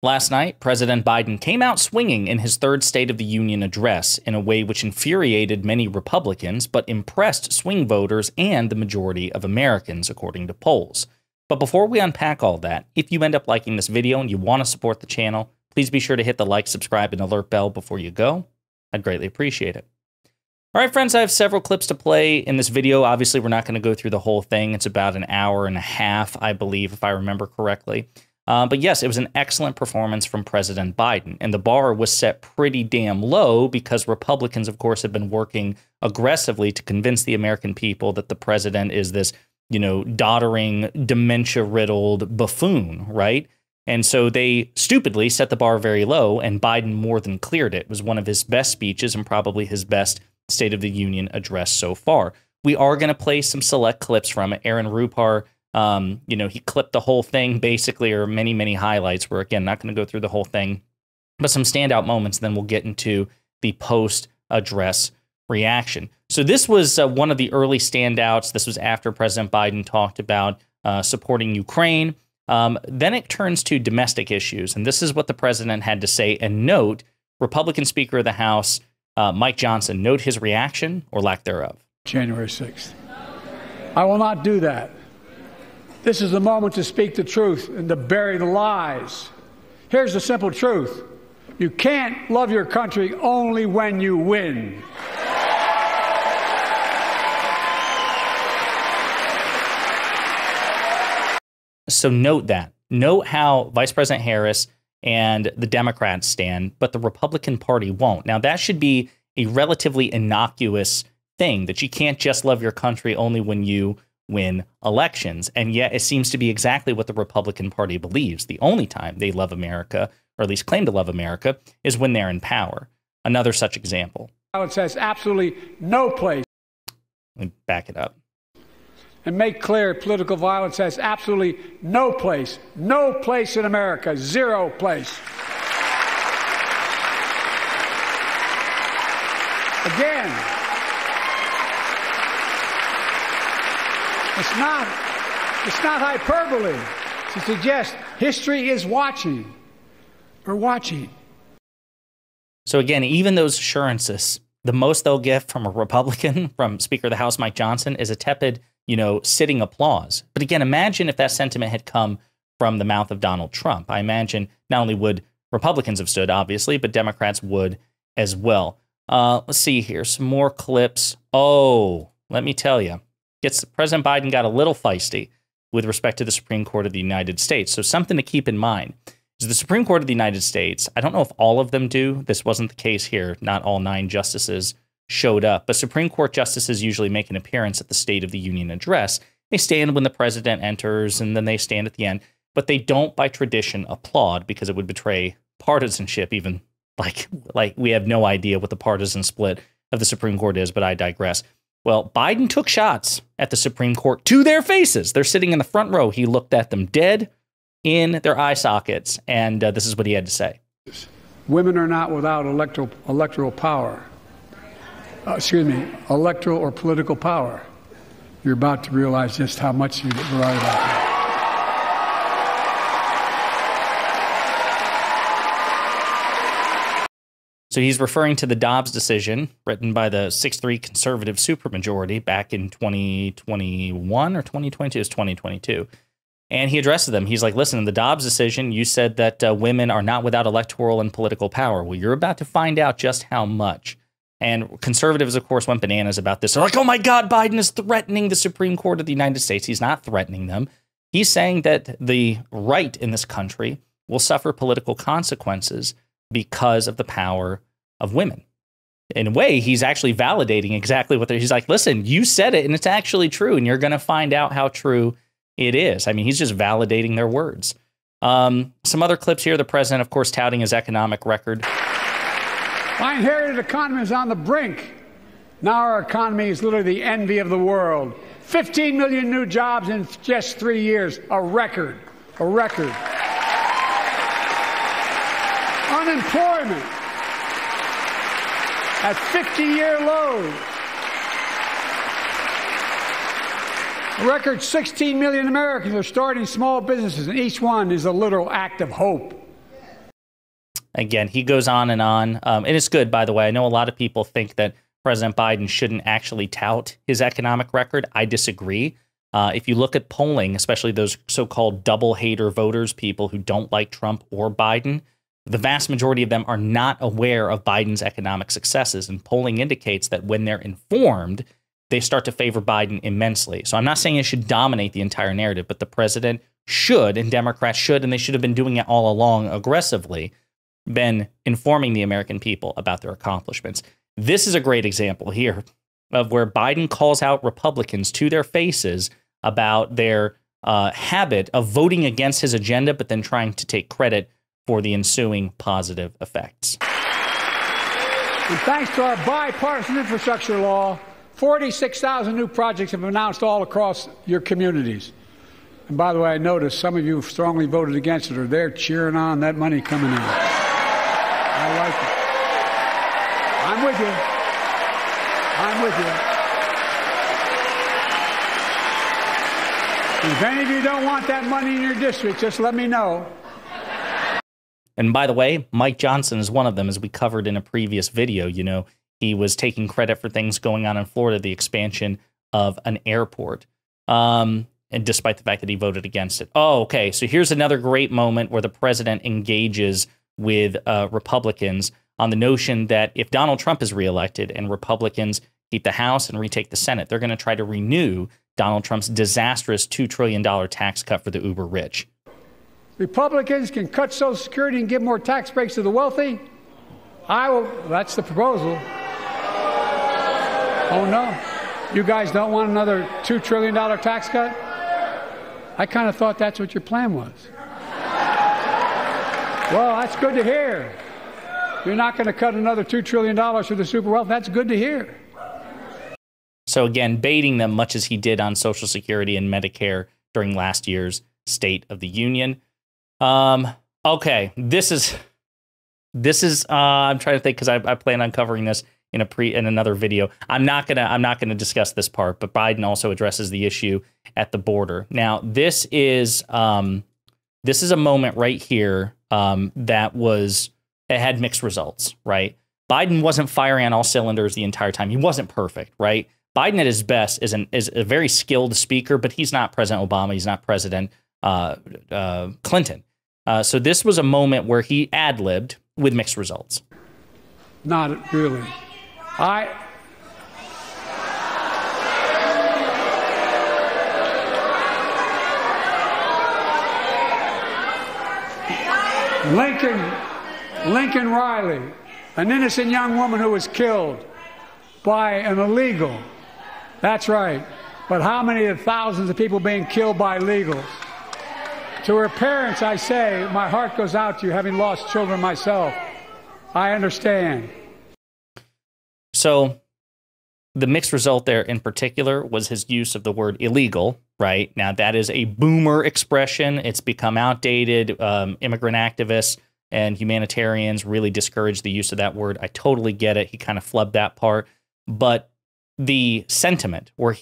Last night, President Biden came out swinging in his third State of the Union address in a way which infuriated many Republicans but impressed swing voters and the majority of Americans, according to polls. But before we unpack all that, if you end up liking this video and you want to support the channel, please be sure to hit the like, subscribe, and alert bell before you go. I'd greatly appreciate it. All right, friends, I have several clips to play in this video. Obviously, we're not going to go through the whole thing. It's about an hour and a half, I believe, if I remember correctly. But yes, it was an excellent performance from President Biden, and the bar was set pretty damn low because Republicans, of course, have been working aggressively to convince the American people that the president is this, doddering, dementia-riddled buffoon, right? And so they stupidly set the bar very low, and Biden more than cleared it. It was one of his best speeches and probably his best State of the Union address so far. We are going to play some select clips from it. Aaron Rupar, he clipped the whole thing basically, or many, many highlights. We're, again, not going to go through the whole thing, but some standout moments. Then we'll get into the post-address reaction. So this was one of the early standouts. This was after President Biden talked about supporting Ukraine. Then it turns to domestic issues. And this is what the president had to say. And note, Republican Speaker of the House, Mike Johnson, note his reaction or lack thereof. January 6th. I will not do that. This is the moment to speak the truth and to bury the lies. Here's the simple truth. You can't love your country only when you win. So note that. Note how Vice President Harris and the Democrats stand, but the Republican Party won't. Now, that should be a relatively innocuous thing, that you can't just love your country only when you win elections. And yet it seems to be exactly what the Republican Party believes. The only time they love America, or at least claim to love America, is when they're in power. Another such example. It says absolutely no place. Let me back it up. And make clear political violence has absolutely no place in America, zero place. Again, it's not hyperbole to suggest history is watching. We're watching. So again, even those assurances, the most they'll get from a Republican, from Speaker of the House Mike Johnson, is a tepid, sitting applause. But again, imagine if that sentiment had come from the mouth of Donald Trump. I imagine not only would Republicans have stood, obviously, but Democrats would as well. Let's see here. Some more clips. Oh, let me tell you. President Biden got a little feisty with respect to the Supreme Court of the United States. So something to keep in mind is the Supreme Court of the United States, I don't know if all of them do. This wasn't the case here. Not all 9 justices showed up. But Supreme Court justices usually make an appearance at the State of the Union address. They stand when the president enters, and then they stand at the end. But they don't, by tradition, applaud, because it would betray partisanship, even like we have no idea what the partisan split of the Supreme Court is, but I digress. Well, Biden took shots at the Supreme Court to their faces. They're sitting in the front row. He looked at them dead in their eye sockets, and this is what he had to say. Women are not without electoral power. Electoral or political power. You're about to realize just how much you're right about that. So he's referring to the Dobbs decision written by the 6-3 conservative supermajority back in 2021 or 2022. It's 2022. And he addresses them. He's like, listen, in the Dobbs decision, you said that women are not without electoral and political power. Well, you're about to find out just how much. And conservatives, of course, went bananas about this. They're like, oh, my God, Biden is threatening the Supreme Court of the United States. He's not threatening them. He's saying that the right in this country will suffer political consequences because of the power of women. In a way, he's actually validating exactly what he's like, listen, you said it, and it's actually true, and you're going to find out how true it is. I mean, he's just validating their words. Some other clips here. The president, of course, touting his economic record. My inherited economy is on the brink. Now our economy is literally the envy of the world. 15 million new jobs in just 3 years. A record. A record. Unemployment at 50-year lows. A record 16 million Americans are starting small businesses, and each one is a literal act of hope. Again, he goes on, and it's good, by the way. I know a lot of people think that President Biden shouldn't actually tout his economic record. I disagree. If you look at polling, especially those so-called double hater voters, people who don't like Trump or Biden, the vast majority of them are not aware of Biden's economic successes. And polling indicates that when they're informed, they start to favor Biden immensely. So I'm not saying it should dominate the entire narrative, but the president should, and Democrats should, and they should have been doing it all along aggressively, been informing the American people about their accomplishments. This is a great example here of where Biden calls out Republicans to their faces about their habit of voting against his agenda, but then trying to take credit for the ensuing positive effects. And thanks to our bipartisan infrastructure law, 46,000 new projects have been announced all across your communities. And by the way, I noticed some of you strongly voted against it, or they're cheering on that money coming in. I like it. I'm with you. I'm with you. If any of you don't want that money in your district, just let me know. And by the way, Mike Johnson is one of them, as we covered in a previous video. You know, he was taking credit for things going on in Florida, the expansion of an airport, and despite the fact that he voted against it. Oh, okay. So here's another great moment where the president engages with Republicans on the notion that if Donald Trump is reelected and Republicans keep the House and retake the Senate, they're going to try to renew Donald Trump's disastrous $2 trillion tax cut for the uber rich. Republicans can cut Social Security and give more tax breaks to the wealthy. I will. That's the proposal. Oh, no. You guys don't want another $2 trillion tax cut? I kind of thought that's what your plan was. Well, that's good to hear. You're not going to cut another $2 trillion for the super wealthy. That's good to hear. So again, baiting them much as he did on Social Security and Medicare during last year's State of the Union. Okay, this is I'm trying to think, because I plan on covering this in another video. I'm not gonna discuss this part, but Biden also addresses the issue at the border. Now, this is a moment right here it had mixed results, right? Biden wasn't firing on all cylinders the entire time. He wasn't perfect, right? Biden at his best is a very skilled speaker, but he's not President Obama. He's not President Clinton. So this was a moment where he ad-libbed with mixed results. Not really. Lincoln Riley, an innocent young woman who was killed by an illegal. That's right. But how many of thousands of people being killed by illegals? To her parents, I say, my heart goes out to you, having lost children myself. I understand. So the mixed result there in particular was his use of the word illegal, right? Now, that is a boomer expression. It's become outdated. Immigrant activists and humanitarians really discourage the use of that word. I totally get it. He kind of flubbed that part. But the sentiment where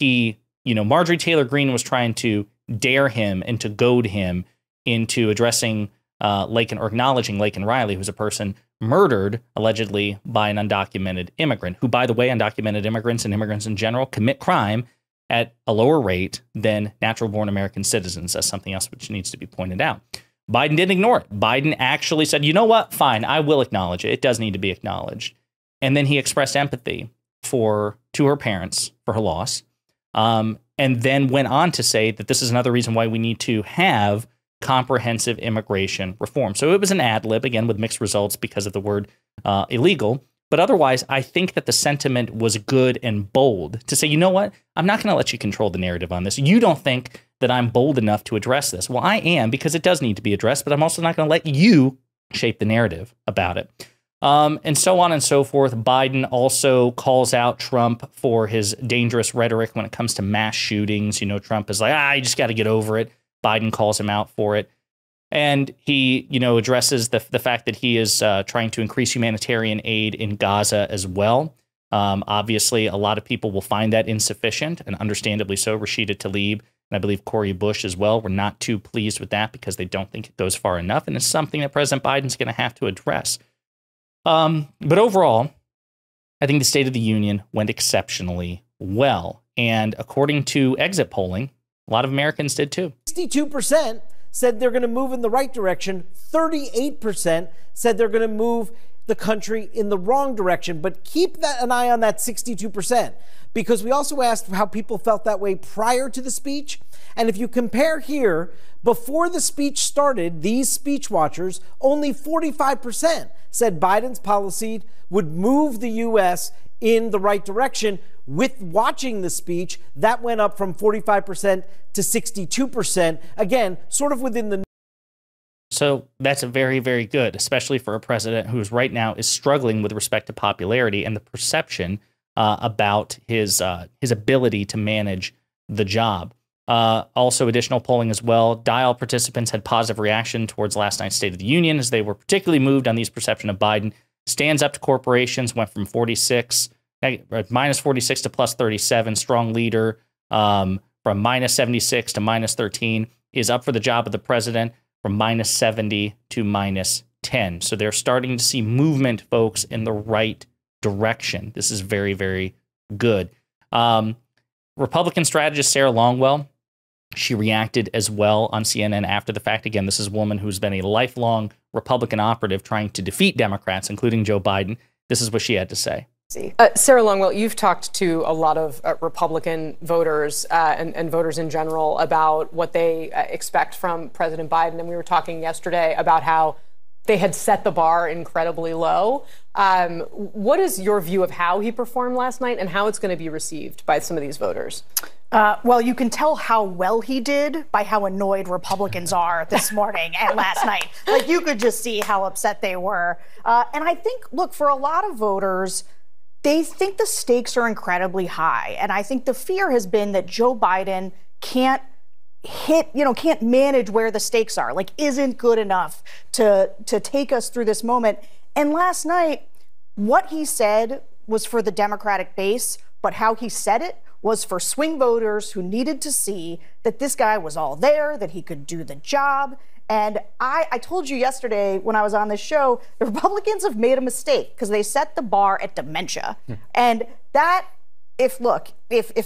Marjorie Taylor Greene was trying to dare him and to goad him into addressing acknowledging Laken Riley, who's a person murdered allegedly by an undocumented immigrant, who, by the way, undocumented immigrants and immigrants in general commit crime at a lower rate than natural-born American citizens. That's something else which needs to be pointed out. Biden didn't ignore it. Biden actually said, you know what? Fine, I will acknowledge it. It does need to be acknowledged. And then he expressed empathy to her parents for her loss, and then went on to say that this is another reason why we need to have comprehensive immigration reform. So it was an ad lib, again, with mixed results because of the word illegal. But otherwise, I think that the sentiment was good and bold to say, you know what? I'm not going to let you control the narrative on this. You don't think that I'm bold enough to address this. Well, I am, because it does need to be addressed, but I'm also not going to let you shape the narrative about it. And so on and so forth. Biden also calls out Trump for his dangerous rhetoric when it comes to mass shootings. You know, Trump is like, you just got to get over it. Biden calls him out for it. And he, addresses the fact that he is trying to increase humanitarian aid in Gaza as well. Obviously, a lot of people will find that insufficient, and understandably so. Rashida Tlaib and I believe Cori Bush as well, were not too pleased with that because they don't think it goes far enough, and it's something that President Biden's going to have to address. But overall, I think the State of the Union went exceptionally well. And according to exit polling, a lot of Americans did too. 62% said they're going to move in the right direction. 38% said they're going to move the country in the wrong direction. But keep an eye on that 62%, because we also asked how people felt that way prior to the speech. And if you compare here, before the speech started, these speech watchers, only 45% said Biden's policy would move the U.S. in the right direction. With watching the speech, that went up from 45% to 62%. Again, sort of within the... So that's a very, very good, especially for a president who's right now is struggling with respect to popularity and the perception about his ability to manage the job. Also, additional polling as well. Dial participants had positive reaction towards last night's State of the Union as they were particularly moved on these perception of Biden. Stands up to corporations went from minus 46 to plus 37. Strong leader from minus 76 to minus 13 is up for the job of the president from minus 70 to minus 10. So they're starting to see movement, folks, in the right direction. This is very, very good. Republican strategist Sarah Longwell, she reacted as well on CNN after the fact. Again, this is a woman who's been a lifelong Republican operative trying to defeat Democrats, including Joe Biden. This is what she had to say. Sarah Longwell, you've talked to a lot of Republican voters and voters in general about what they expect from President Biden. And we were talking yesterday about how they had set the bar incredibly low. What is your view of how he performed last night and how it's going to be received by some of these voters? Well, you can tell how well he did by how annoyed Republicans are this morning and last night. Like, you could just see how upset they were. And I think, look, for a lot of voters, they think the stakes are incredibly high. And I think the fear has been that Joe Biden can't manage where the stakes are, like isn't good enough to take us through this moment. And last night, what he said was for the Democratic base, but how he said it was for swing voters who needed to see that this guy was all there, that he could do the job. And I told you yesterday when I was on this show, the Republicans have made a mistake because they set the bar at dementia. And that, if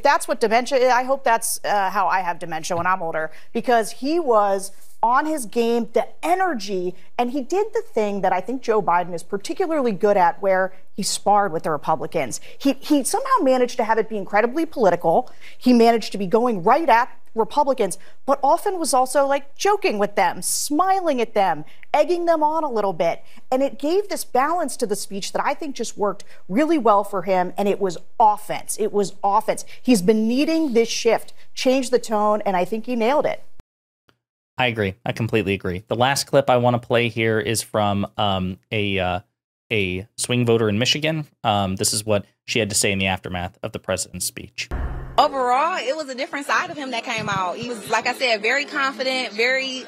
that's what dementia is, I hope that's how I have dementia when I'm older, because he was on his game, the energy, and he did the thing that I think Joe Biden is particularly good at, where he sparred with the Republicans. He somehow managed to have it be incredibly political. He managed to be going right at Republicans, but often was also like joking with them, smiling at them, egging them on a little bit. And it gave this balance to the speech that I think just worked really well for him. And it was offense. It was offense. He's been needing this shift, change the tone, and I think he nailed it. I agree. I completely agree. The last clip I want to play here is from a swing voter in Michigan. This is what she had to say in the aftermath of the president's speech. Overall, it was a different side of him that came out. He was, like I said, very confident, very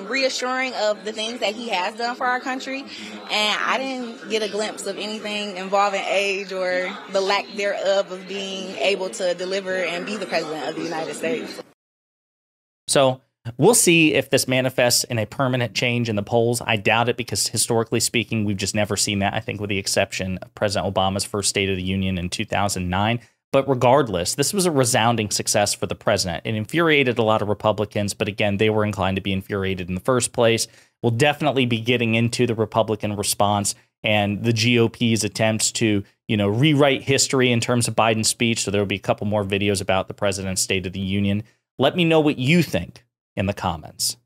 reassuring of the things that he has done for our country. And I didn't get a glimpse of anything involving age or the lack thereof of being able to deliver and be the president of the United States. So we'll see if this manifests in a permanent change in the polls. I doubt it, because historically speaking, we've just never seen that, I think, with the exception of President Obama's first State of the Union in 2009. But regardless, this was a resounding success for the president. It infuriated a lot of Republicans, but again, they were inclined to be infuriated in the first place. We'll definitely be getting into the Republican response and the GOP's attempts to, rewrite history in terms of Biden's speech. So there will be a couple more videos about the president's State of the Union. Let me know what you think in the comments.